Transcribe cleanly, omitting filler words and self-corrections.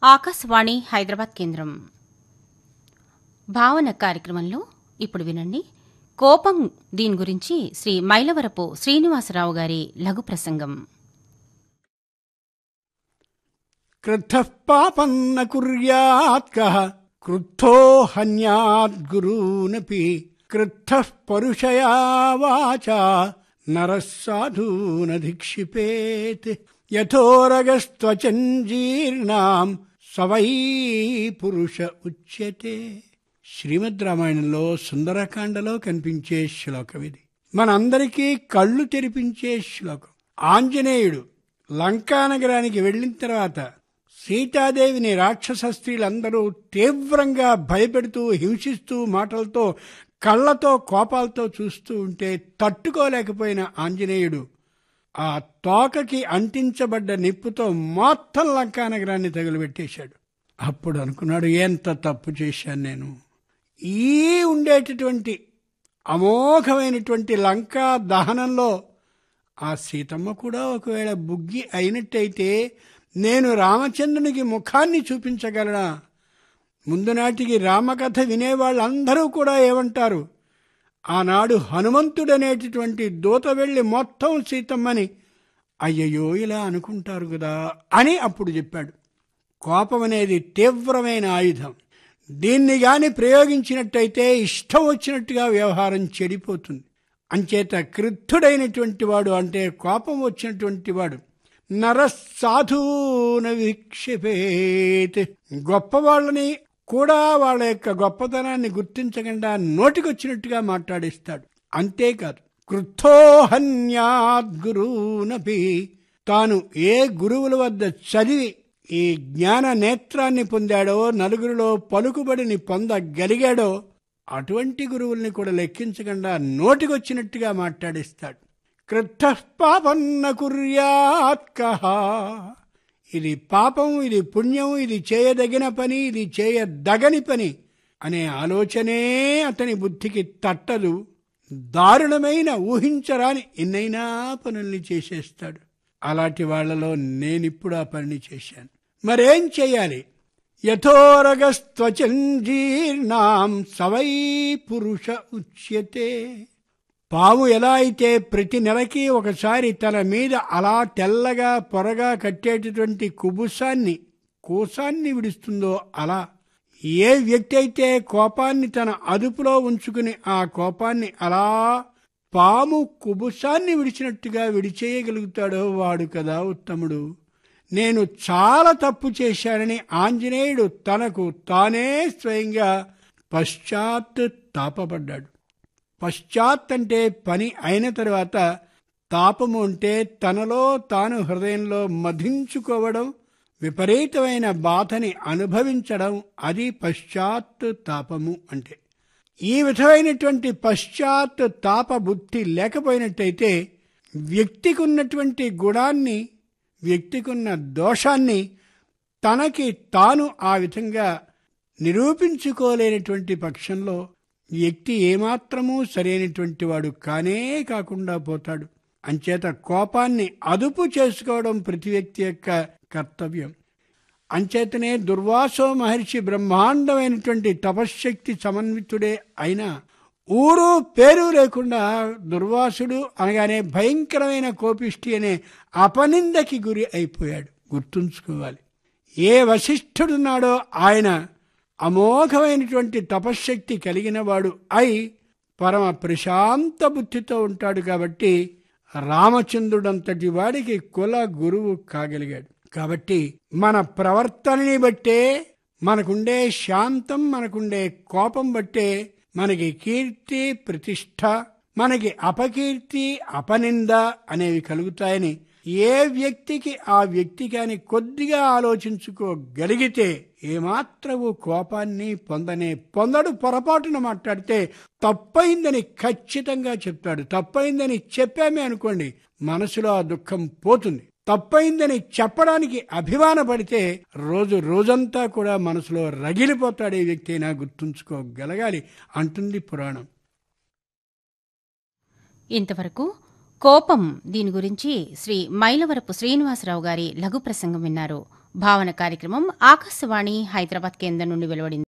ఆకాశవాణి హైదరాబాద్ కేంద్రం భావన కార్యక్రమంలో ఇప్పుడు వినండి. కోపం దీని గురించి శ్రీ మైలవరపు శ్రీనివాసరావు గారి లఘు ప్రసంగం. క్రుద్ధః పాపం న కుర్యాత్ కః క్రుద్ధో హన్యాత్ గురూనపి క్రుద్ధః పరుషయా వాచా నరః సాధూన్ అధిక్షిపేత్ యథోరగస్త్వచంజీర్ణాం సవై పురుష ఉచ్యతే. శ్రీమద్ రామాయణంలో సుందరకాండలో కనిపించే శ్లోకం ఇది. మనందరికీ కళ్ళు తెరిపించే శ్లోకం. ఆంజనేయుడు లంకానగరానికి వెళ్ళిన తర్వాత సీతాదేవిని రాక్షస స్త్రీలందరూ తీవ్రంగా భయపెడుతూ హింసిస్తూ మాటలతో కళ్లతో కోపాలతో చూస్తూ ఉంటే తట్టుకోలేకపోయిన ఆంజనేయుడు ఆ తోకకి అంటించబడ్డ నిప్పుతో మొత్తం లంకానగరాన్ని తగులుబెట్టేశాడు. అప్పుడు అనుకున్నాడు, ఎంత తప్పు చేశాను నేను. ఈ ఉండేటటువంటి అమోఘమైనటువంటి లంకా దహనంలో ఆ సీతమ్మ కూడా ఒకవేళ బుగ్గి అయినట్టయితే నేను రామచంద్రునికి ముఖాన్ని చూపించగలనా? ముందు నాటికి రామకథ వినేవాళ్ళందరూ కూడా ఏమంటారు, ఆనాడు హనుమంతుడనేటటువంటి దూత వెళ్ళి మొత్తం సీతమ్మని అయ్యయ్యో ఇలా అనుకుంటారు కదా అని అప్పుడు చెప్పాడు. కోపం అనేది తీవ్రమైన ఆయుధం. దీన్ని గాని ప్రయోగించినట్టయితే ఇష్టం వచ్చినట్టుగా వ్యవహారం చెడిపోతుంది. అంచేత క్రుద్ధుడైనటువంటి వాడు అంటే కోపం వచ్చినటువంటి వాడు నరస్సాధూన విక్షిపేత్, గొప్పవాళ్ళని కూడా వాళ్ళ యొక్క గొప్పతనాన్ని గుర్తించకుండా నోటికొచ్చినట్టుగా మాట్లాడిస్తాడు. అంతేకాదు, క్రుద్ధోహన్యాద్ గురూనపి, తాను ఏ గురువుల వద్ద చదివి ఈ జ్ఞాన నేత్రాన్ని పొందాడో, నలుగురిలో పలుకుబడిని పొందగలిగాడో అటువంటి గురువుల్ని కూడా లెక్కించకుండా నోటికొచ్చినట్టుగా మాట్లాడిస్తాడు. క్రుద్ధః పాపం న కుర్యాత్ కః, ఇది పాపం, ఇది పుణ్యం, ఇది చేయదగిన పని, ఇది చేయదగని పని అనే ఆలోచనే అతని బుద్ధికి తట్టదు. దారుణమైన ఊహించరాని ఎన్నైనా పనుల్ని చేసేస్తాడు. అలాంటి వాళ్లలో నేనిప్పుడు ఆ పనిని చేశాను. మరేం చెయ్యాలి? యథోరగస్త్వచంజీర్ణాం సవై పురుష ఉచ్యతే. పాము ఎలా అయితే ప్రతి నెలకి ఒకసారి తన మీద అలా తెల్లగా పొరగా కట్టేటటువంటి కోసాన్ని విడుస్తుందో, అలా ఏ వ్యక్తి అయితే కోపాన్ని తన అదుపులో ఉంచుకుని ఆ కోపాన్ని అలా పాము కుబుసాన్ని విడిచినట్టుగా విడిచేయగలుగుతాడో వాడు కదా ఉత్తముడు. నేను చాలా తప్పు చేశానని ఆంజనేయుడు తనకు తానే స్వయంగా తాపపడ్డాడు. పశ్చాత్ అంటే పని అయిన తర్వాత, తాపము అంటే తనలో తాను హృదయంలో మధించుకోవడం, విపరీతమైన బాధని అనుభవించడం, అది పశ్చాత్ తాపము అంటే. ఈ విధమైనటువంటి పశ్చాత్ తాప బుద్ధి లేకపోయినట్టయితే వ్యక్తికి ఉన్నటువంటి గుణాన్ని, వ్యక్తికున్న దోషాన్ని తనకి తాను ఆ విధంగా నిరూపించుకోలేనటువంటి పక్షంలో వ్యక్తి ఏమాత్రమూ సరైనటువంటి వాడు కానే కాకుండా పోతాడు. అంచేత కోపాన్ని అదుపు చేసుకోవడం ప్రతి వ్యక్తి యొక్క కర్తవ్యం. అంచేతనే దుర్వాసో మహర్షి బ్రహ్మాండమైనటువంటి తపశ్శక్తి సమన్వితుడే అయినా ఊరు పేరు లేకుండా దుర్వాసుడు అనగానే భయంకరమైన కోపిష్టి అనే అపనిందకి గురి అయిపోయాడు. గుర్తుంచుకోవాలి, ఏ వశిష్ఠుడున్నాడో ఆయన అమోఘమైనటువంటి తపశ్శక్తి కలిగిన వాడు అయి పరమ ప్రశాంత బుద్ధితో ఉంటాడు. కాబట్టి రామచంద్రుడంతటి వాడికి కుల గురువు కాగలిగాడు. కాబట్టి మన ప్రవర్తనని బట్టే, మనకుండే శాంతం, మనకుండే కోపం బట్టే మనకి కీర్తి ప్రతిష్ట, మనకి అపకీర్తి అపనింద అనేవి కలుగుతాయని ఏ వ్యక్తికి ఆ వ్యక్తి కాని కొద్దిగా ఆలోచించుకోగలిగితే ఏమాత్రము కోపాన్ని పొందడు. పొరపాటున మాట్లాడితే తప్పైందని ఖచ్చితంగా చెప్తాడు. తప్పైందని చెప్పామే అనుకోండి, మనసులో ఆ దుఃఖం పోతుంది. తప్పైందని చెప్పడానికి అభిమానపడితే రోజంతా కూడా మనసులో రగిలిపోతాడు. ఈ వ్యక్తి అయినా గుర్తుంచుకోగలగాలి అంటుంది పురాణం. ఇంతవరకు కోపం దీని గురించి శ్రీ మైలవరపు శ్రీనివాసరావు గారి లఘు ప్రసంగం విన్నారు. భావన కార్యక్రమం ఆకాశవాణి హైదరాబాద్ కేంద్రం నుండి వెలువడింది.